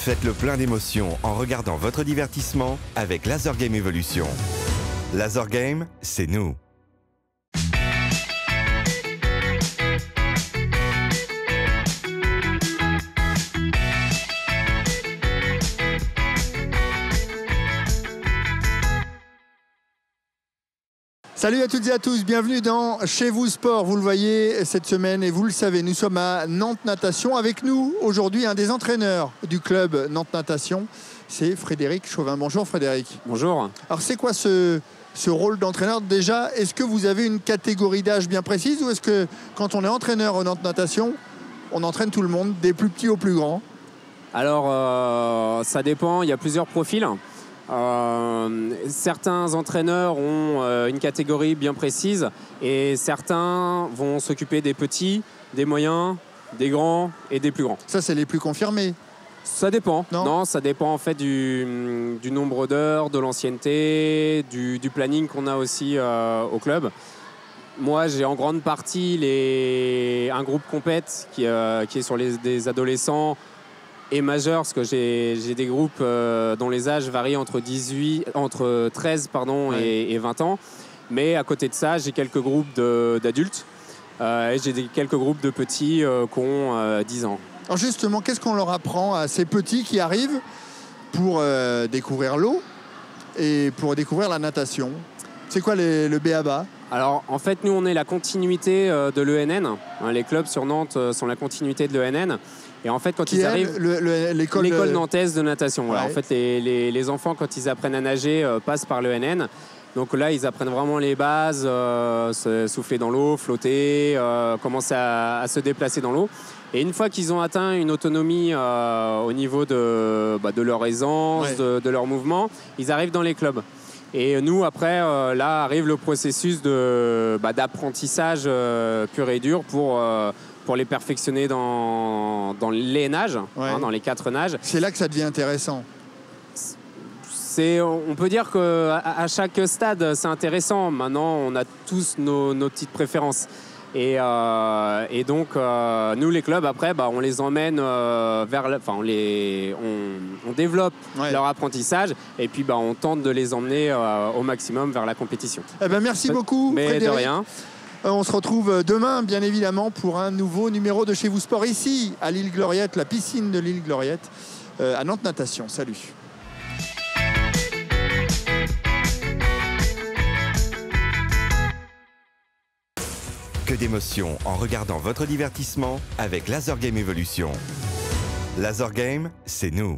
Faites le plein d'émotions en regardant votre divertissement avec Laser Game Evolution. Laser Game, c'est nous. Salut à toutes et à tous, bienvenue dans Chez vous Sport. Vous le voyez cette semaine et vous le savez, nous sommes à Nantes Natation. Avec nous aujourd'hui un des entraîneurs du club Nantes Natation, c'est Frédéric Chauvin. Bonjour Frédéric. Bonjour. Alors c'est quoi ce rôle d'entraîneur? Déjà, est-ce que vous avez une catégorie d'âge bien précise ou est-ce que quand on est entraîneur au Nantes Natation, on entraîne tout le monde, des plus petits aux plus grands? Alors ça dépend, il y a plusieurs profils. Certains entraîneurs ont une catégorie bien précise et certains vont s'occuper des petits, des moyens, des grands et des plus grands. Ça, c'est les plus confirmés. Ça dépend. Non, ça dépend en fait du nombre d'heures, de l'ancienneté, du planning qu'on a aussi au club. Moi, j'ai en grande partie un groupe compète qui est sur des adolescents et majeurs, parce que j'ai des groupes dont les âges varient entre 13 et 20 ans. Mais à côté de ça, j'ai quelques groupes d'adultes et j'ai quelques groupes de petits qui ont 10 ans. Alors justement, qu'est-ce qu'on leur apprend à ces petits qui arrivent pour découvrir l'eau et pour découvrir la natation? C'est quoi le b.a.-ba? Alors, en fait, nous, on est la continuité de l'ENN. Les clubs sur Nantes sont la continuité de l'ENN. Et en fait, quand ils arrivent, l'école nantaise de natation. Ouais. Voilà. En fait, les enfants, quand ils apprennent à nager, passent par l'ENN. Donc là, ils apprennent vraiment les bases, se souffler dans l'eau, flotter, commencer à se déplacer dans l'eau. Et une fois qu'ils ont atteint une autonomie au niveau de leur aisance, de leur mouvement, ils arrivent dans les clubs. Et nous, après, là, arrive le processus d'apprentissage pur et dur pour les perfectionner dans les nages, dans les 4 nages. C'est là que ça devient intéressant. On peut dire qu'à chaque stade, c'est intéressant. Maintenant, on a tous nos petites préférences. Et donc, nous, les clubs, après, on les emmène on développe leur apprentissage et puis on tente de les emmener au maximum vers la compétition. Eh ben, merci beaucoup, Frédéric. De rien. On se retrouve demain, bien évidemment, pour un nouveau numéro de Chez vous Sport, ici, à l'île Gloriette, la piscine de l'île Gloriette, à Nantes Natation. Salut. Que d'émotions en regardant votre divertissement avec Laser Game Evolution. Laser Game, c'est nous.